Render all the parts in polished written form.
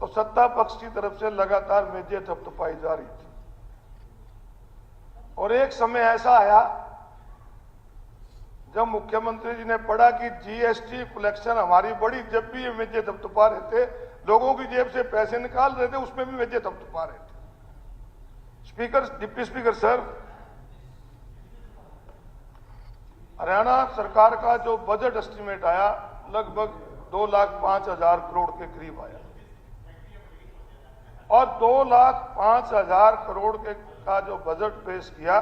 सत्ता पक्ष की तरफ से लगातार मेजें थपथपाई जा रही थी। और एक समय ऐसा आया जब मुख्यमंत्री जी ने पढ़ा कि जीएसटी कलेक्शन हमारी बड़ी, जब भी ये मेजें थपथपा रहे थे, लोगों की जेब से पैसे निकाल रहे थे, उसमें भी मेजें थपथपा रहे थे। Speaker, deputy speaker sir, Haryana सरकार का जो बजट एस्टिमेट आया लगभग 2,05,000 करोड़ के करीब आया, और 2,05,000 करोड़ का जो बजट पेश किया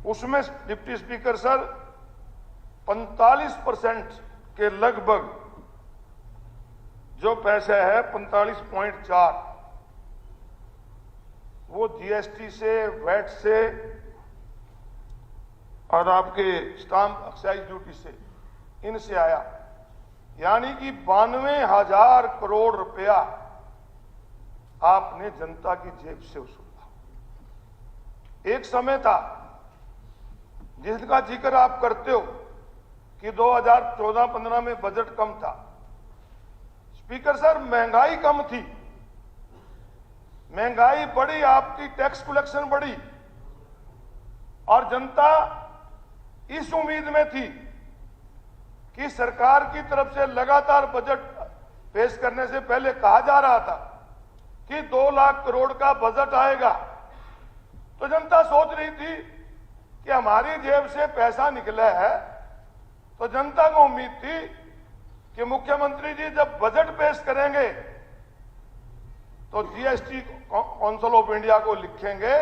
उसमें डिप्टी स्पीकर सर 45% के लगभग जो पैसा है 45.4 वो जीएसटी से, वैट से और आपके स्टाम्प एक्साइज ड्यूटी से, इनसे आया। यानी कि 92,000 करोड़ रुपया आपने जनता की जेब से वसूला। एक समय था जिसका जिक्र आप करते हो कि 2014-15 में बजट कम था। स्पीकर सर, महंगाई कम थी, महंगाई बढ़ी, आपकी टैक्स कलेक्शन बढ़ी, और जनता इस उम्मीद में थी कि सरकार की तरफ से लगातार बजट पेश करने से पहले कहा जा रहा था कि 2 लाख करोड़ का बजट आएगा, तो जनता सोच रही थी कि हमारी जेब से पैसा निकला है। तो जनता को उम्मीद थी कि मुख्यमंत्री जी जब बजट पेश करेंगे तो जीएसटी काउंसिल ऑफ इंडिया को लिखेंगे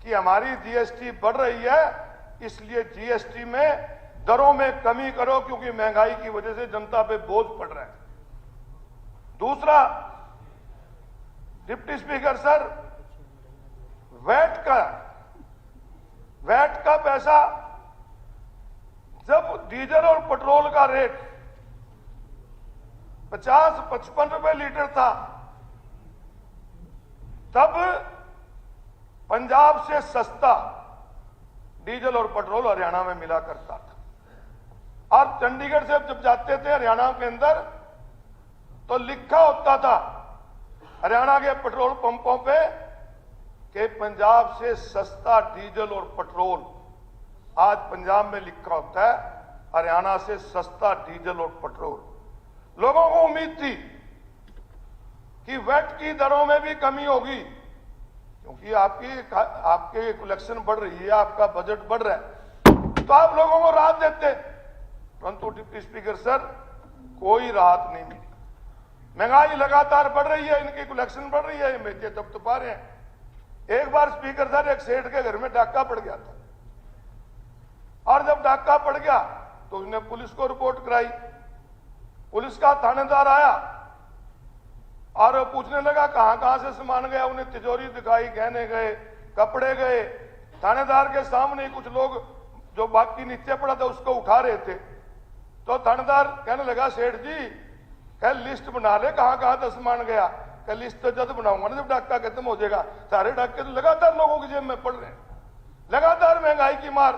कि हमारी जीएसटी बढ़ रही है, इसलिए जीएसटी में दरों में कमी करो, क्योंकि महंगाई की वजह से जनता पे बोझ पड़ रहा है। दूसरा, डिप्टी स्पीकर सर, वैट का पैसा, जब डीजल और पेट्रोल का रेट 50-55 रुपए लीटर था, तब पंजाब से सस्ता डीजल और पेट्रोल हरियाणा में मिला करता था। और चंडीगढ़ से जब जाते थे हरियाणा के अंदर, तो लिखा होता था हरियाणा के पेट्रोल पंपों पे कि पंजाब से सस्ता डीजल और पेट्रोल। आज पंजाब में लिखा होता है हरियाणा से सस्ता डीजल और पेट्रोल। लोगों को उम्मीद थी कि वैट की दरों में भी कमी होगी, क्योंकि आपके कलेक्शन बढ़ रही है, आपका बजट बढ़ रहा है, तो आप लोगों को राहत देते। परंतु डिप्टी स्पीकर सर, कोई राहत नहीं मिली। महंगाई लगातार बढ़ रही है, इनकी कलेक्शन बढ़ रही है, ये मेजे थपथपा रहे हैं। एक बार स्पीकर सर, एक सेठ के घर में डाका पड़ गया था, और जब डाका पड़ गया तो उसने पुलिस को रिपोर्ट कराई। पुलिस का थानेदार आया और पूछने लगा कहां कहां से सामान गया। उन्हें तिजोरी दिखाई, गहने गए, कपड़े गए। थानेदार के सामने ही कुछ लोग जो बाकी नीचे पड़ा था उसको उठा रहे थे। तो थानेदार कहने लगा, सेठ जी कह लिस्ट बना ले कहां कहां तक सामान गया। कह लिस्ट तो जब बनाऊंगा ना, जब डाका खत्म हो जाएगा। सारे डाके तो लगातार लोगों की जेब में पड़ रहे हैं, लगातार महंगाई की मार,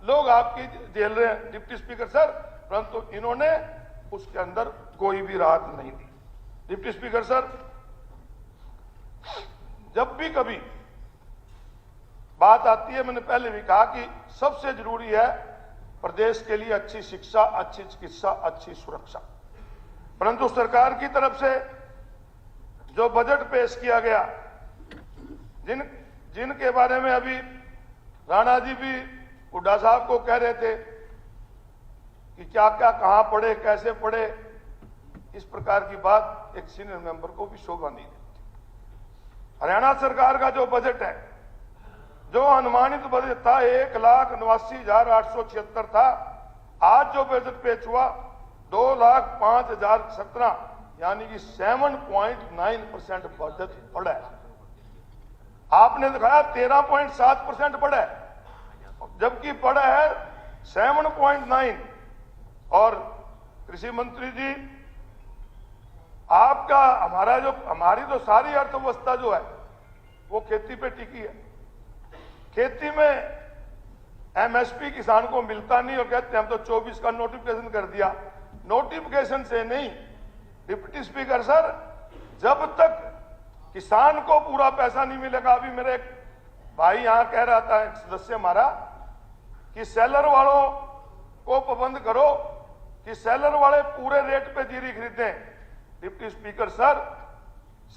लोग आपकी झेल रहे हैं डिप्टी स्पीकर सर, परंतु इन्होंने उसके अंदर कोई भी राहत नहीं दी। डिप्टी स्पीकर सर, जब भी कभी बात आती है, मैंने पहले भी कहा कि सबसे जरूरी है प्रदेश के लिए अच्छी शिक्षा, अच्छी चिकित्सा, अच्छी सुरक्षा। परंतु सरकार की तरफ से जो बजट पेश किया गया, जिनके बारे में अभी राणा जी भी हुड्डा साहब को कह रहे थे कि क्या क्या कहां पढ़े, कैसे पढ़े, इस प्रकार की बात एक सीनियर मेंबर को भी शोभा नहीं देती। हरियाणा सरकार का जो बजट है, जो अनुमानित बजट था 1,89,876 था, आज जो बजट पेश हुआ 2,05,017, यानी कि 7.9% बजट बढ़ा है। आपने दिखाया 13.7% बढ़ा है, जबकि बढ़ा है 7.9। और कृषि मंत्री जी, आपका हमारी तो सारी अर्थव्यवस्था जो है वो खेती पे टिकी है। खेती में एमएसपी किसान को मिलता नहीं, और कहते हैं हम तो 24 का नोटिफिकेशन कर दिया। नोटिफिकेशन से नहीं डिप्टी स्पीकर सर, जब किसान को पूरा पैसा नहीं मिलेगा। अभी मेरे एक भाई यहां कह रहा था, एक सदस्य हमारा, कि सेलर वालों को पाबंद करो कि सेलर वाले पूरे रेट पे जीरी खरीदें। डिप्टी स्पीकर सर,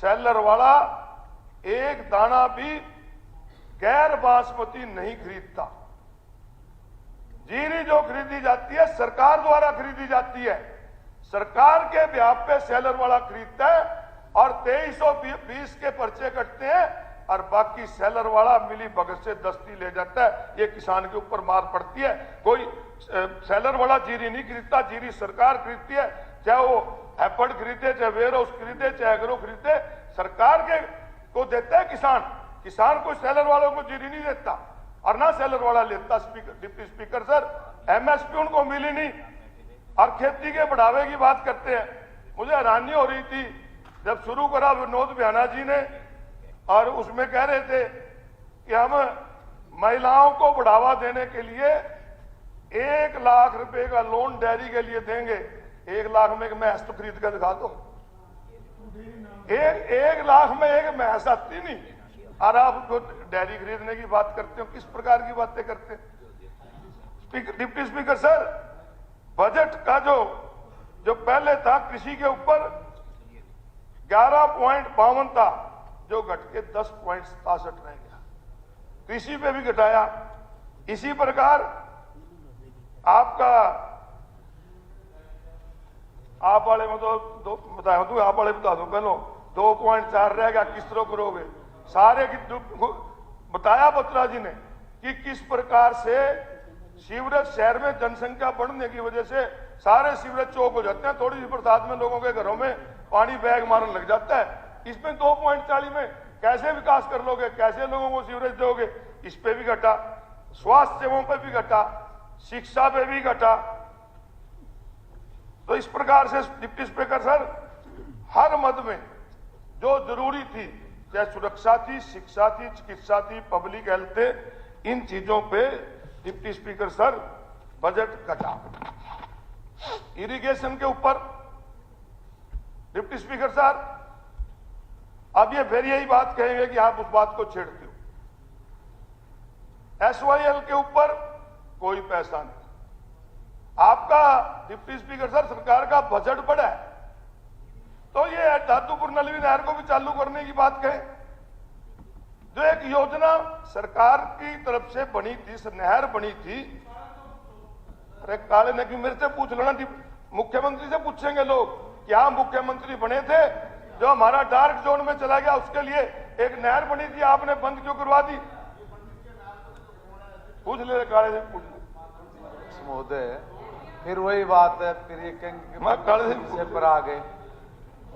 सेलर वाला एक दाना भी गैर बासमती नहीं खरीदता। जीरी जो खरीदी जाती है सरकार द्वारा खरीदी जाती है, सरकार के ब्याह पे सेलर वाला खरीदता है और 2320 के पर्चे कटते हैं और बाकी सेलर वाला मिली भगत से दस्ती ले जाता है। ये किसान के ऊपर मार पड़ती है। कोई सेलर वाला जीरी नहीं खरीदता, जीरी सरकार खरीदती है। चाहे वो हैपर्ड खरीदे, चाहे वेयर हाउस खरीदे, चाहे एग्रो खरीदे, सरकार के को देता है किसान। किसान को सेलर वालों को जीरी नहीं देता और ना सेलर वाला लेता। डिप्टी स्पीकर सर, एमएसपी उनको मिली नहीं और खेती के बढ़ावे की बात करते हैं। मुझे हैरानी हो रही थी जब शुरू करा विनोद बिहाना जी ने, और उसमें कह रहे थे कि हम महिलाओं को बढ़ावा देने के लिए 1 लाख रुपए का लोन डेयरी के लिए देंगे। 1 लाख में एक भैंस तो खरीद कर दिखा दो। 1 लाख में एक भैंस आती नहीं और आप उसको डेयरी खरीदने की बात करते हो। किस प्रकार की बातें करते हैं? डिप्टी स्पीकर सर, बजट का जो पहले था कृषि के ऊपर 11.52 था, जो घट के 10.67 रह गया। कृषि पे भी घटाया। इसी प्रकार आपका आप वाले में तो बताया तू, आप वाले बता दो पहले, 2.4 रह गया। किस तरह करोगे? सारे की बताया बत्रा जी ने कि किस प्रकार से सीवरेज शहर में जनसंख्या बढ़ने की वजह से सारे सीवरेज चौक हो जाते हैं। थोड़ी सी बरसात में लोगों के घरों में पानी बैग मारने लग जाता है। इसमें 2.40 में कैसे विकास कर लोगे? कैसे लोगों को सीवरेज दोगे? इस पे भी घटा, स्वास्थ्य सेवाओं पे भी घटा, शिक्षा पे भी घटा। तो इस प्रकार से डिप्टी स्पीकर सर, हर मद में जो जरूरी थी, चाहे सुरक्षा थी, शिक्षा थी, चिकित्सा थी, पब्लिक हेल्थ थे, इन चीजों पे डिप्टी स्पीकर सर बजट घटा। इरिगेशन के ऊपर डिप्टी स्पीकर सर, अब ये फिर यही बात कहेंगे कि आप उस बात को छेड़ते हो। SYL के ऊपर कोई पैसा नहीं। आपका डिप्टी स्पीकर सर सरकार का बजट बढ़ा है, तो ये दादूपुर नलवी नहर को भी चालू करने की बात कहें। जो एक योजना सरकार की तरफ से बनी थी, नहर बनी थी। अरे काले ने कि मेरे से पूछ लेना, मुख्यमंत्री से पूछेंगे लोग, क्या मुख्यमंत्री बने थे जो हमारा डार्क जोन में चला गया, उसके लिए एक नहर बनी थी, आपने बंद क्यों करवा दी? पूछ ले काले से, पूछ ले महोदय। फिर वही बात है, फिर ये कहेंगे पर आ गए।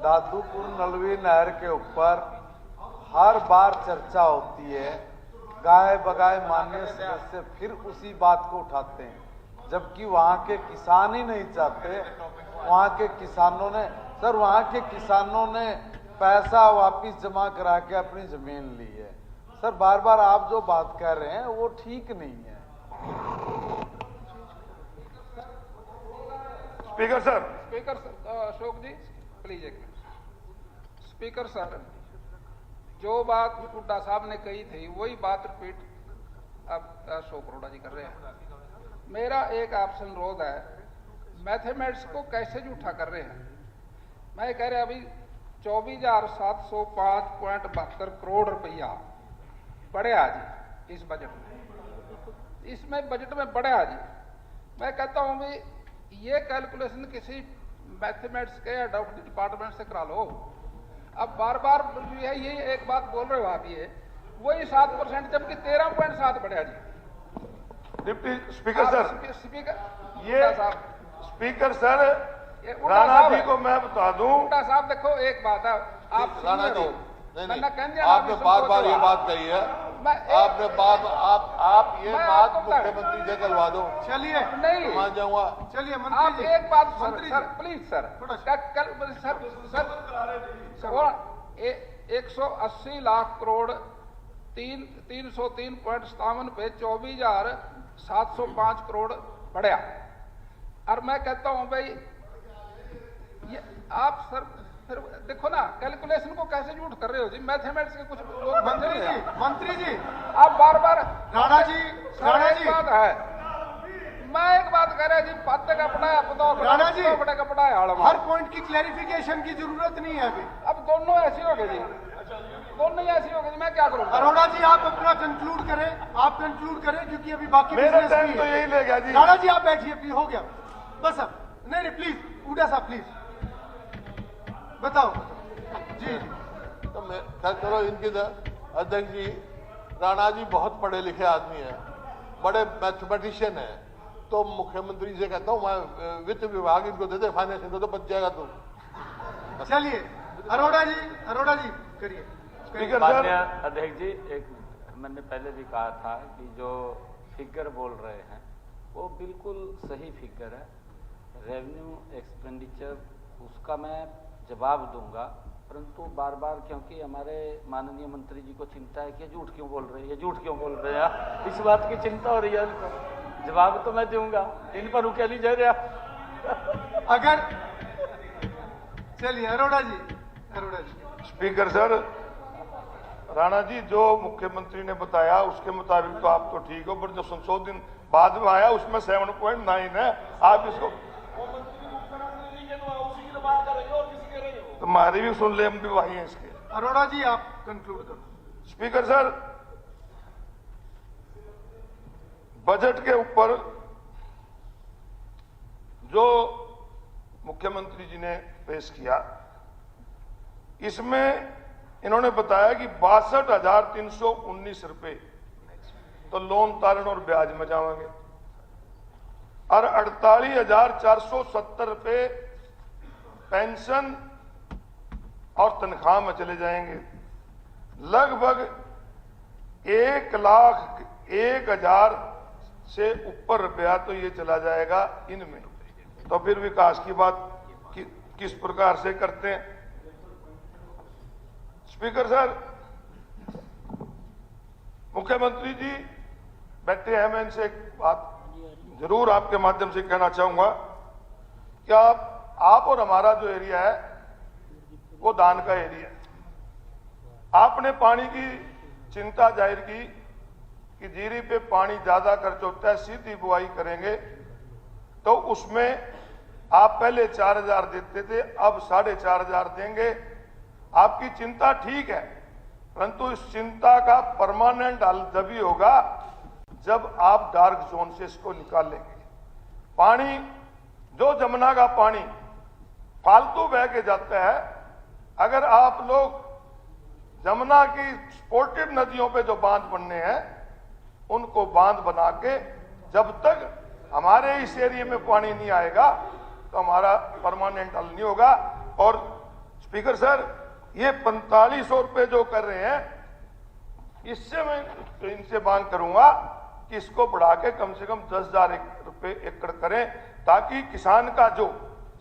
दादूपुर नलवी नहर के ऊपर हर बार चर्चा होती है, गाय बगाए माननीय सदस्य फिर उसी बात को उठाते हैं, जबकि वहां के किसान ही नहीं चाहते। वहां के किसानों ने सर, वहां के किसानों ने पैसा वापिस जमा करा के अपनी जमीन ली है। सर, बार बार आप जो बात कर रहे हैं वो ठीक नहीं है। Speaker sir, Ashok ji please एक मिनट। स्पीकर सर, जो बात हुड्डा साहब ने कही थी वही बात रिपीट अब अशोक अरोड़ा जी कर रहे हैं। मेरा एक आपसे अनुरोध है, मैथमेटिक्स को कैसे झूठा कर रहे हैं? मैं कह रहा अभी 24,705.72 करोड़ रुपया बढ़िया जी इस बजट में, इसमें बजट में बढ़िया जी। मैं कहता हूं भी ये कैलकुलेशन किसी मैथमेटिक्स के या डिपार्टमेंट से करा लो। अब बार बार ये एक बात बोल रहे हो आप, ये वही 7%, जबकि 13.7 बढ़िया जी। डिप्टी स्पीकर सर, स्पीकर ये स्पीकर सर राणा जी को मैं बता दूं। साहब देखो, एक बात है, आप राणा जी, नहीं, आपने बार बार ये बात कही है, आपने बात आप ये बात मुख्यमंत्री से करवा दो। चलिए, नहीं मान जाऊंगा। चलिए आप एक बात sir please sir, sir 180 lakh crore 303.57 पे 24,705 करोड़ बढ़िया। और मैं कहता हूं भाई ये आप सर फिर देखो ना, कैलकुलेशन को कैसे झूठ कर रहे हो जी। मैथमेटिक्स के कुछ लोग मंत्री जी आप बार बार राणा जी बात है। मैं एक बात कह रहा जी, पत्ते का पढ़ाया बताओ राणा जी, बड़े का पढ़ाया हर पॉइंट की क्लैरिफिकेशन की जरूरत नहीं है अभी। अब दोनों ऐसी हो गए जी, दोनों ऐसी हो गई, मैं क्या करूँ? अरोड़ा जी आप अपना कंक्लूड करें, आप कंक्लूड करें, क्योंकि अभी बाकी मेरा टाइम तो यही ले गया जी। राणा जी आप बैठिए प्लीज, हो गया बस। अब नहीं प्लीज उड़ा साहब प्लीज बताओ जी। तो मैं क्या करो इनकी अध्यक्ष जी, राणा जी बहुत पढ़े लिखे आदमी हैं, बड़े मैथमेटिशियन हैं, तो मुख्यमंत्री से कहता हूँ मैं वित्त विभाग इनको दे दे, फाइनेंस इनको तो बच जाएगा तू। चलिए अरोड़ा जी करिए। माननीय अध्यक्ष जी, एक मैंने पहले भी कहा था कि जो फिगर बोल रहे हैं वो बिल्कुल सही फिगर है। रेवेन्यू एक्सपेंडिचर उसका मैं जवाब दूंगा, परंतु बार बार क्योंकि हमारे माननीय मंत्री जी को चिंता है कि झूठ क्यों बोल रहे हैं, झूठ क्यों बोल रहे हैं, इस बात की चिंता हो रही है उनको। जवाब तो मैं दूंगा, इन पर रुके नहीं जा रहा। अगर चलिए अरोड़ा जी। स्पीकर सर, राणा जी जो मुख्यमंत्री ने बताया उसके मुताबिक तो आप तो ठीक हो, पर जो संशोधन बाद में आया उसमें 7.9 है। आप इसको तो हमारी भी सुन ले, हम भी वही हैं इसके। अरोड़ा जी आप कंक्लूड करो। स्पीकर सर, बजट के ऊपर जो मुख्यमंत्री जी ने पेश किया, इसमें इन्होंने बताया कि 62,319 रुपए तो लोन तारण और ब्याज में जाएंगे और 48,470 रुपए पेंशन और तनख्वाह में चले जाएंगे। लगभग 1,01,000 से ऊपर रुपया तो ये चला जाएगा इनमें। तो फिर विकास की बात किस प्रकार से करते हैं? स्पीकर सर, मुख्यमंत्री जी बैठे हैं, मैं इनसे एक बात जरूर आपके माध्यम से कहना चाहूंगा कि आप और हमारा जो एरिया है वो दान का एरिया है। आपने पानी की चिंता जाहिर की कि जीरी पे पानी ज्यादा खर्च होता है, सीधी बुआई करेंगे तो उसमें आप पहले 4,000 देते थे, अब 4,500 देंगे। आपकी चिंता ठीक है, परंतु इस चिंता का परमानेंट हल जब ही होगा जब आप डार्क जोन से इसको निकालेंगे। पानी जो जमुना का पानी फालतू बह के जाता है, अगर आप लोग जमुना की सपोर्टेड नदियों पे जो बांध बनने हैं उनको बांध बना के जब तक हमारे इस एरिया में पानी नहीं आएगा तो हमारा परमानेंट हल नहीं होगा। और स्पीकर सर, ये 4500 रुपए जो कर रहे हैं, इससे मैं तो इनसे मांग करूंगा कि इसको बढ़ा के कम से कम 10,000 रुपए एकड़ करें, ताकि किसान का जो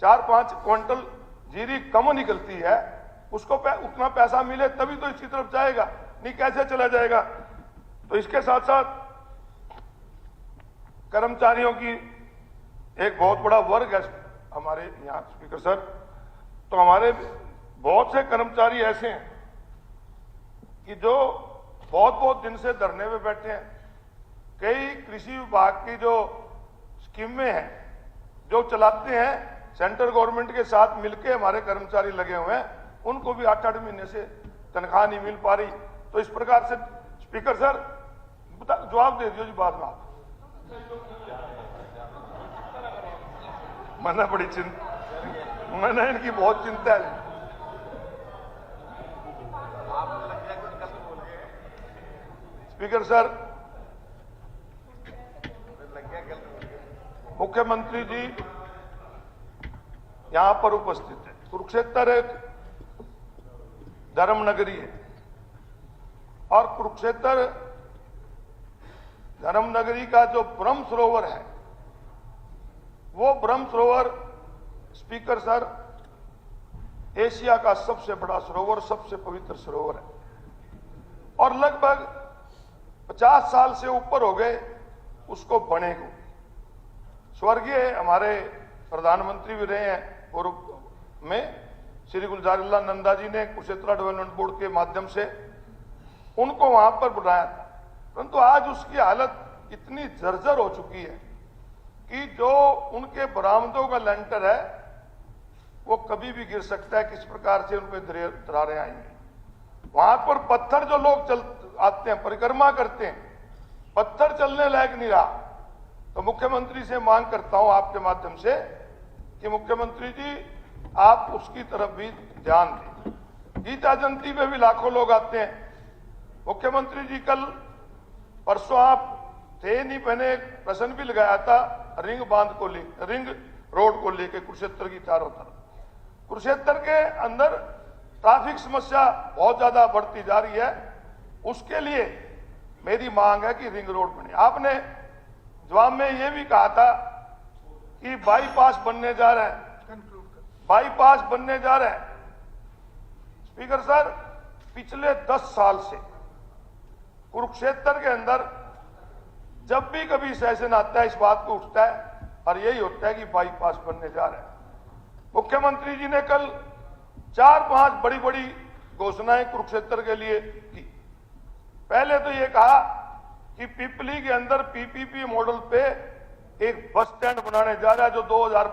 4-5 क्विंटल जीरी कम निकलती है उसको उतना पैसा मिले, तभी तो इसकी तरफ जाएगा, नहीं कैसे चला जाएगा। तो इसके साथ साथ कर्मचारियों की एक बहुत बड़ा वर्ग है हमारे यहाँ स्पीकर सर, तो हमारे बहुत से कर्मचारी ऐसे हैं कि जो बहुत दिन से धरने पे बैठे हैं। कई कृषि विभाग की जो स्कीमें हैं जो चलाते हैं, सेंट्रल गवर्नमेंट के साथ मिलके हमारे कर्मचारी लगे हुए हैं, उनको भी 8-8 महीने से तनख्वाह नहीं मिल पा रही। तो इस प्रकार से स्पीकर सर जवाब दे दियो जी बाद में आप। मैंने बड़ी मैंने इनकी बहुत चिंता है। स्पीकर सर, मुख्यमंत्री जी यहां पर उपस्थित है। कुरुक्षेत्र एक धर्म नगरी है और कुरुक्षेत्र धर्म नगरी का जो ब्रह्म सरोवर है, वो ब्रह्म सरोवर स्पीकर सर एशिया का सबसे बड़ा सरोवर, सबसे पवित्र सरोवर है और लगभग 50 साल से ऊपर हो गए उसको बने को। स्वर्गीय हमारे प्रधानमंत्री भी रहे हैं पूर्व में, श्री गुलजारुल्लाह नंदा जी ने कुरुक्षेत्र डेवलपमेंट बोर्ड के माध्यम से उनको वहां पर बुलाया था, परंतु आज उसकी हालत इतनी जर्जर हो चुकी है कि जो उनके बरामदों का लेंटर है वो कभी भी गिर सकता है। किस प्रकार से उनपे दरारें आएंगी। वहां पर पत्थर जो लोग चल आते हैं, परिक्रमा करते हैं, पत्थर चलने लायक नहीं रहा। तो मुख्यमंत्री से मांग करता हूं आपके माध्यम से कि मुख्यमंत्री जी आप उसकी तरफ भी ध्यान दें। गीता जयंती पे भी लाखों लोग आते हैं। मुख्यमंत्री जी कल परसों आप थे नहीं, मैंने एक प्रश्न भी लगाया था रिंग बांध को ले, रिंग रोड को लेकर कुरुक्षेत्र की चारों तरफ। कुरुक्षेत्र के अंदर ट्रैफिक समस्या बहुत ज्यादा बढ़ती जा रही है, उसके लिए मेरी मांग है कि रिंग रोड बने। आपने जवाब में यह भी कहा था कि बाईपास बनने जा रहा है, बाईपास बनने जा रहा है। स्पीकर सर, पिछले 10 साल से कुरुक्षेत्र के अंदर जब भी कभी सेशन आता है इस बात को उठता है और यही होता है कि बाईपास बनने जा रहा है। मुख्यमंत्री जी ने कल 4-5 बड़ी बड़ी घोषणाएं कुरुक्षेत्र के लिए की। पहले तो ये कहा कि पिपली के अंदर पीपीपी मॉडल पे एक बस स्टैंड बनाने जा रहा है जो 2000